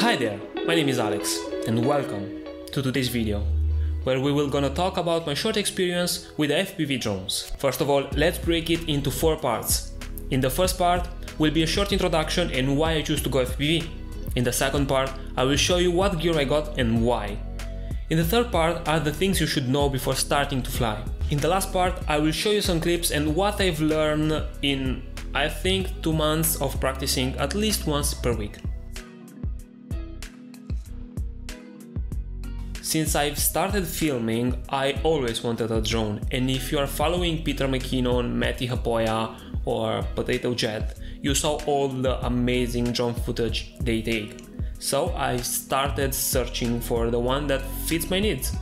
Hi there, my name is Alex and welcome to today's video, where we will gonna talk about my short experience with FPV drones. First of all, let's break it into 4 parts. In the first part will be a short introduction and why I choose to go FPV. In the second part, I will show you what gear I got and why. In the third part are the things you should know before starting to fly. In the last part, I will show you some clips and what I've learned in, I think, 2 months of practicing at least once per week. Since I've started filming, I always wanted a drone, and if you are following Peter McKinnon, Matti Haapoja or Potato Jet, you saw all the amazing drone footage they take. So I started searching for the one that fits my needs,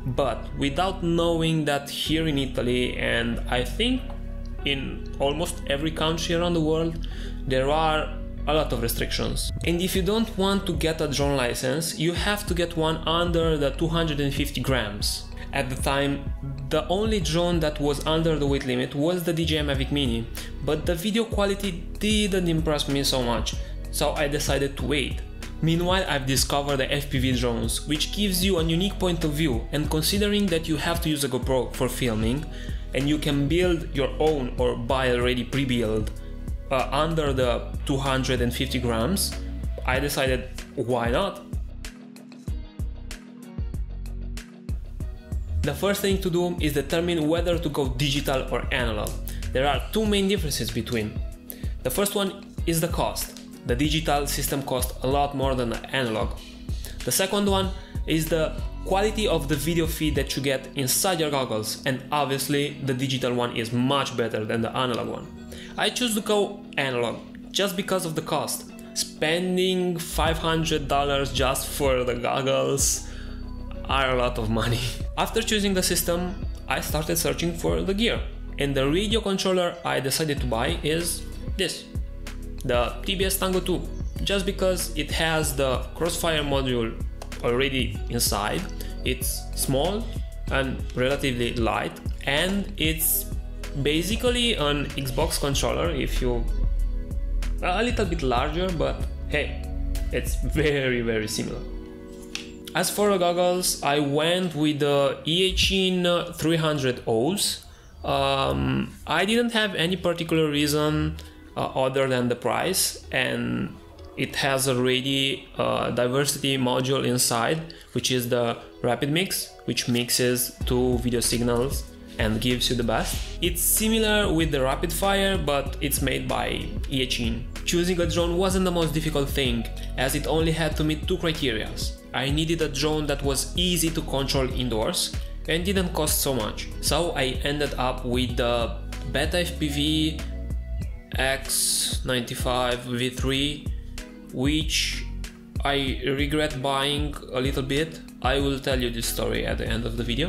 but without knowing that here in Italy, and I think in almost every country around the world, there are a lot of restrictions. And if you don't want to get a drone license, you have to get one under the 250 grams. At the time, the only drone that was under the weight limit was the DJI Mavic Mini, but the video quality didn't impress me so much, so I decided to wait. Meanwhile, I've discovered the FPV drones, which gives you a unique point of view, and considering that you have to use a GoPro for filming, and you can build your own or buy already pre-built under the 250 grams, I decided, why not? The first thing to do is determine whether to go digital or analog. There are 2 main differences between. The first one is the cost. The digital system costs a lot more than the analog. The second one is the quality of the video feed that you get inside your goggles, and obviously the digital one is much better than the analog one. I choose to go analog just because of the cost. Spending $500 just for the goggles are a lot of money. After choosing the system, I started searching for the gear, and the radio controller I decided to buy is this, the TBS TANGO 2, just because it has the crossfire module already inside. It's small and relatively light, and it's basically an Xbox controller, if you a little bit larger, but hey, it's very similar. As for the goggles, I went with the EACHINE 300 O's. I didn't have any particular reason other than the price, and it has already a diversity module inside, which is the rapid mix, which mixes 2 video signals and gives you the best. It's similar with the rapid fire, but it's made by EACHINE. Choosing a drone wasn't the most difficult thing, as it only had to meet 2 criteria. I needed a drone that was easy to control indoors and didn't cost so much. So I ended up with the BETAFPV X95 V3, which I regret buying a little bit. I will tell you this story at the end of the video.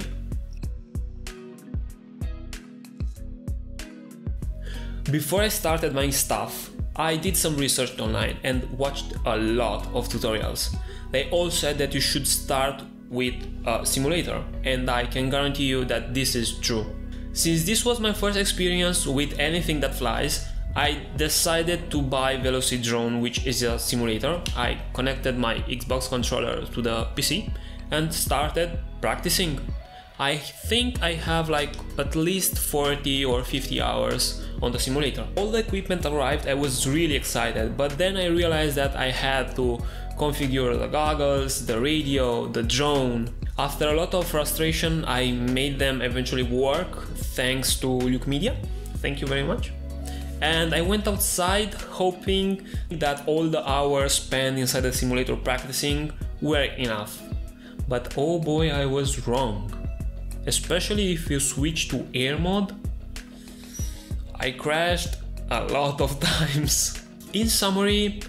Before I started buying stuff, I did some research online and watched a lot of tutorials. They all said that you should start with a simulator, and I can guarantee you that this is true. Since this was my first experience with anything that flies, I decided to buy VelociDrone, which is a simulator. I connected my Xbox controller to the PC and started practicing. I think I have like at least 40 or 50 hours on the simulator. All the equipment arrived, I was really excited, but then I realized that I had to configure the goggles, the radio, the drone. After a lot of frustration, I made them eventually work thanks to Luke Media. Thank you very much. And I went outside hoping that all the hours spent inside the simulator practicing were enough. But oh boy, I was wrong. Especially if you switch to air mode, I crashed a lot of times. In summary,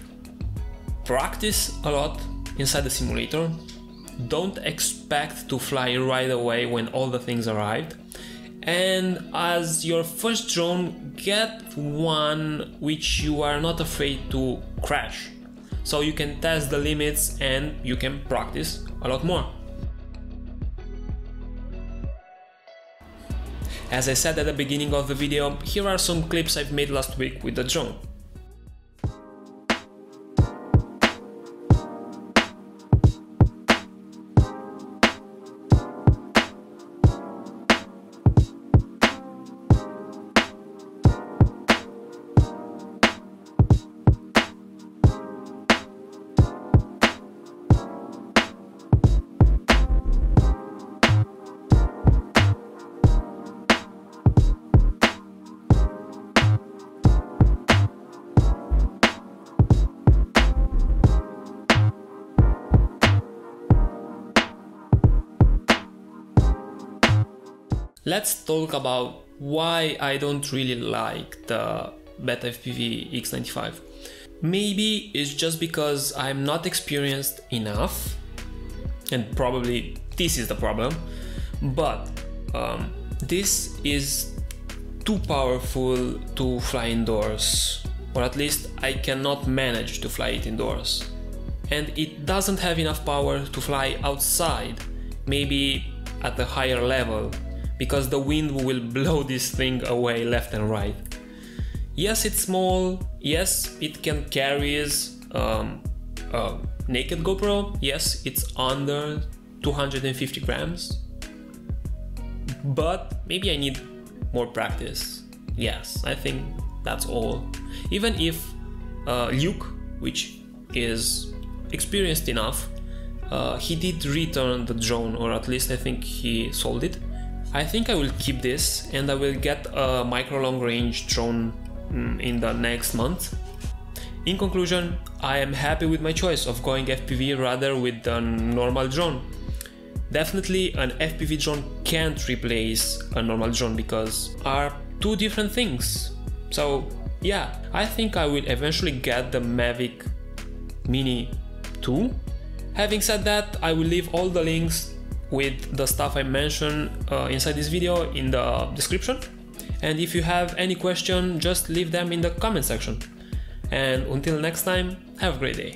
practice a lot inside the simulator. Don't expect to fly right away when all the things arrived. And as your first drone, get one which you are not afraid to crash, so you can test the limits and you can practice a lot more. As I said at the beginning of the video, here are some clips I've made last week with the drone. let's talk about why I don't really like the BETAFPV X95. Maybe it's just because I'm not experienced enough, and probably this is the problem, but this is too powerful to fly indoors, or at least I cannot manage to fly it indoors. And it doesn't have enough power to fly outside, maybe at a higher level, because the wind will blow this thing away left and right. Yes, it's small, yes, it can carry a naked GoPro, yes, it's under 250 grams, but maybe I need more practice. Yes, I think that's all. Even if Luke, which is experienced enough, he did return the drone, or at least I think he sold it. I think I will keep this, and I will get a micro long range drone in the next month. In conclusion, I am happy with my choice of going FPV rather with the normal drone. Definitely an FPV drone can't replace a normal drone because are two different things. So yeah, I think I will eventually get the Mavic Mini 2. Having said that, I will leave all the links with the stuff I mentioned inside this video in the description. And if you have any question, just leave them in the comment section. And until next time, have a great day.